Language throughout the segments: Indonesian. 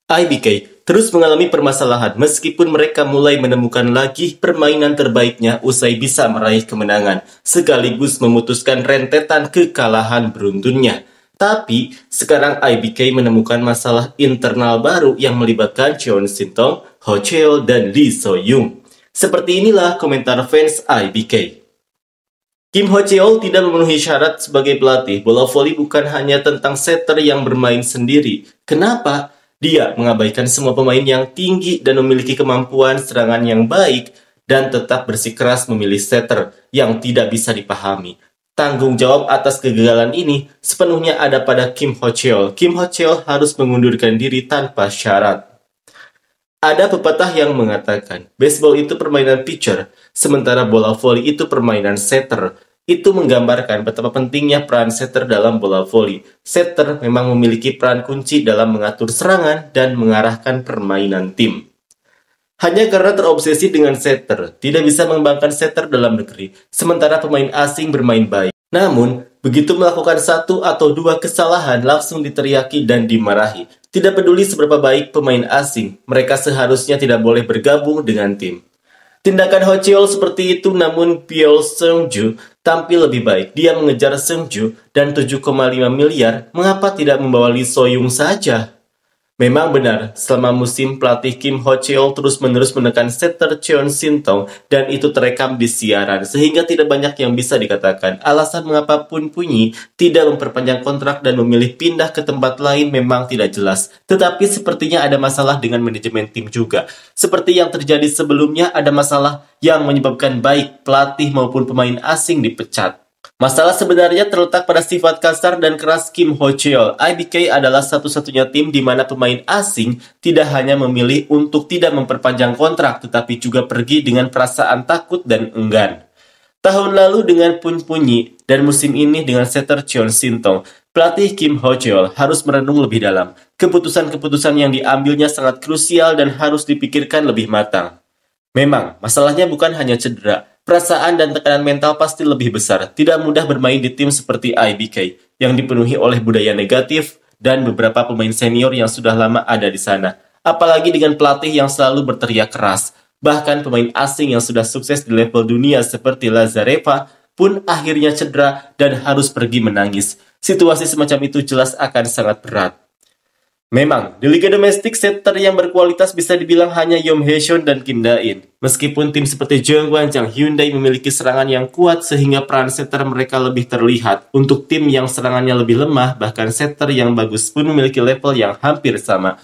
IBK terus mengalami permasalahan meskipun mereka mulai menemukan lagi permainan terbaiknya usai bisa meraih kemenangan, sekaligus memutuskan rentetan kekalahan beruntunnya. Tapi, sekarang IBK menemukan masalah internal baru yang melibatkan Cheon Shin-tong, Ho Cheol, dan Lee So-young. Seperti inilah komentar fans IBK. Kim Ho Cheol tidak memenuhi syarat sebagai pelatih. Bola voli bukan hanya tentang setter yang bermain sendiri. Kenapa? Dia mengabaikan semua pemain yang tinggi dan memiliki kemampuan serangan yang baik dan tetap bersikeras memilih setter yang tidak bisa dipahami. Tanggung jawab atas kegagalan ini sepenuhnya ada pada Kim Ho Cheol. Kim Ho Cheol harus mengundurkan diri tanpa syarat. Ada pepatah yang mengatakan, baseball itu permainan pitcher, sementara bola voli itu permainan setter. Itu menggambarkan betapa pentingnya peran setter dalam bola voli. Setter memang memiliki peran kunci dalam mengatur serangan dan mengarahkan permainan tim. Hanya karena terobsesi dengan setter, tidak bisa mengembangkan setter dalam negeri, sementara pemain asing bermain baik. Namun, begitu melakukan satu atau dua kesalahan langsung diteriaki dan dimarahi. Tidak peduli seberapa baik pemain asing, mereka seharusnya tidak boleh bergabung dengan tim. Tindakan Ho Cheol seperti itu, namun Pyeol Seung-ju tampil lebih baik. Dia mengejar Seung-ju dan 7,5 miliar, mengapa tidak membawa Lee So-young saja? Memang benar, selama musim pelatih Kim Ho Cheol terus-menerus menekan setter Cheon Shin-tong dan itu terekam di siaran, sehingga tidak banyak yang bisa dikatakan. Alasan mengapa Pun Punyi tidak memperpanjang kontrak dan memilih pindah ke tempat lain memang tidak jelas. Tetapi sepertinya ada masalah dengan manajemen tim juga. Seperti yang terjadi sebelumnya, ada masalah yang menyebabkan baik pelatih maupun pemain asing dipecat. Masalah sebenarnya terletak pada sifat kasar dan keras Kim Ho Cheol. IBK adalah satu-satunya tim di mana pemain asing tidak hanya memilih untuk tidak memperpanjang kontrak, tetapi juga pergi dengan perasaan takut dan enggan. Tahun lalu dengan Pun Punyi dan musim ini dengan setter Cheon Shin-tong, pelatih Kim Ho Cheol harus merenung lebih dalam. Keputusan-keputusan yang diambilnya sangat krusial dan harus dipikirkan lebih matang. Memang, masalahnya bukan hanya cedera. Perasaan dan tekanan mental pasti lebih besar. Tidak mudah bermain di tim seperti IBK yang dipenuhi oleh budaya negatif dan beberapa pemain senior yang sudah lama ada di sana. Apalagi dengan pelatih yang selalu berteriak keras. Bahkan pemain asing yang sudah sukses di level dunia seperti Lazareva pun akhirnya cedera dan harus pergi menangis. Situasi semacam itu jelas akan sangat berat. Memang, di Liga Domestik, setter yang berkualitas bisa dibilang hanya Yom Hae-seon dan Kim Da-in. Meskipun tim seperti Jeongwon Jang Hyundai memiliki serangan yang kuat sehingga peran setter mereka lebih terlihat. Untuk tim yang serangannya lebih lemah, bahkan setter yang bagus pun memiliki level yang hampir sama.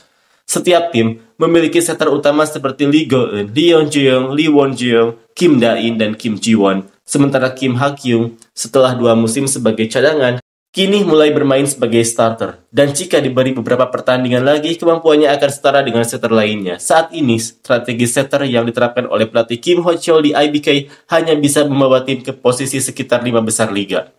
Setiap tim memiliki setter utama seperti Lee Go-eun, Lee Yeon-jeong, Lee Won-jeong, Kim Da-in, dan Kim Ji-won. Sementara Kim Ha-kyung setelah 2 musim sebagai cadangan, kini mulai bermain sebagai starter, dan jika diberi beberapa pertandingan lagi, kemampuannya akan setara dengan setter lainnya. Saat ini, strategi setter yang diterapkan oleh pelatih Kim Ho Cheol di IBK hanya bisa membawa tim ke posisi sekitar 5 besar liga.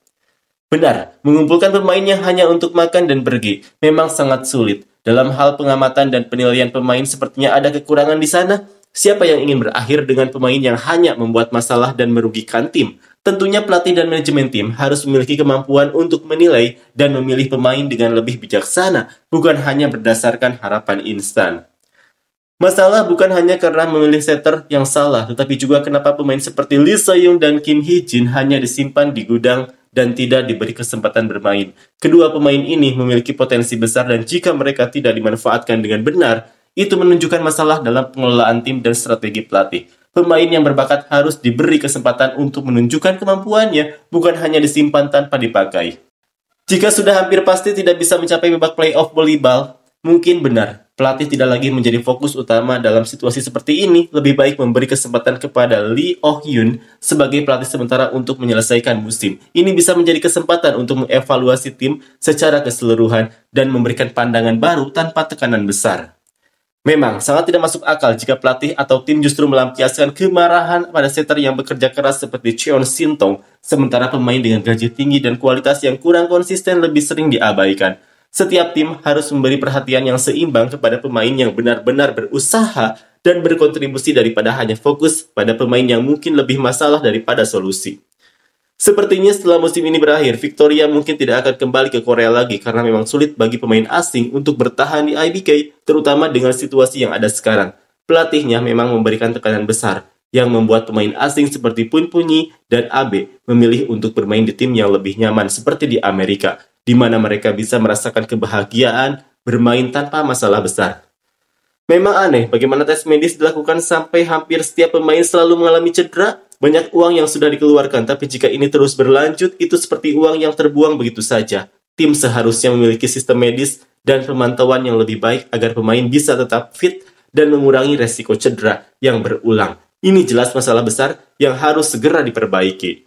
Benar, mengumpulkan pemain yang hanya untuk makan dan pergi memang sangat sulit. Dalam hal pengamatan dan penilaian pemain sepertinya ada kekurangan di sana. Siapa yang ingin berakhir dengan pemain yang hanya membuat masalah dan merugikan tim? Tentunya pelatih dan manajemen tim harus memiliki kemampuan untuk menilai dan memilih pemain dengan lebih bijaksana, bukan hanya berdasarkan harapan instan. Masalah bukan hanya karena memilih setter yang salah, tetapi juga kenapa pemain seperti Lee So-young dan Kim Hee-jin hanya disimpan di gudang dan tidak diberi kesempatan bermain. Kedua pemain ini memiliki potensi besar dan jika mereka tidak dimanfaatkan dengan benar, itu menunjukkan masalah dalam pengelolaan tim dan strategi pelatih. Pemain yang berbakat harus diberi kesempatan untuk menunjukkan kemampuannya, bukan hanya disimpan tanpa dipakai. Jika sudah hampir pasti tidak bisa mencapai babak playoff volleyball, mungkin benar, pelatih tidak lagi menjadi fokus utama dalam situasi seperti ini. Lebih baik memberi kesempatan kepada Lee Oh-hyun sebagai pelatih sementara untuk menyelesaikan musim. Ini bisa menjadi kesempatan untuk mengevaluasi tim secara keseluruhan dan memberikan pandangan baru tanpa tekanan besar. Memang, sangat tidak masuk akal jika pelatih atau tim justru melampiaskan kemarahan pada setter yang bekerja keras seperti Cheon Shin-tong, sementara pemain dengan gaji tinggi dan kualitas yang kurang konsisten lebih sering diabaikan. Setiap tim harus memberi perhatian yang seimbang kepada pemain yang benar-benar berusaha dan berkontribusi daripada hanya fokus pada pemain yang mungkin lebih masalah daripada solusi. Sepertinya setelah musim ini berakhir, Victoria mungkin tidak akan kembali ke Korea lagi karena memang sulit bagi pemain asing untuk bertahan di IBK, terutama dengan situasi yang ada sekarang. Pelatihnya memang memberikan tekanan besar, yang membuat pemain asing seperti Pun Punyi dan Abe memilih untuk bermain di tim yang lebih nyaman seperti di Amerika, di mana mereka bisa merasakan kebahagiaan bermain tanpa masalah besar. Memang aneh bagaimana tes medis dilakukan sampai hampir setiap pemain selalu mengalami cedera. Banyak uang yang sudah dikeluarkan, tapi jika ini terus berlanjut, itu seperti uang yang terbuang begitu saja. Tim seharusnya memiliki sistem medis dan pemantauan yang lebih baik agar pemain bisa tetap fit dan mengurangi resiko cedera yang berulang. Ini jelas masalah besar yang harus segera diperbaiki.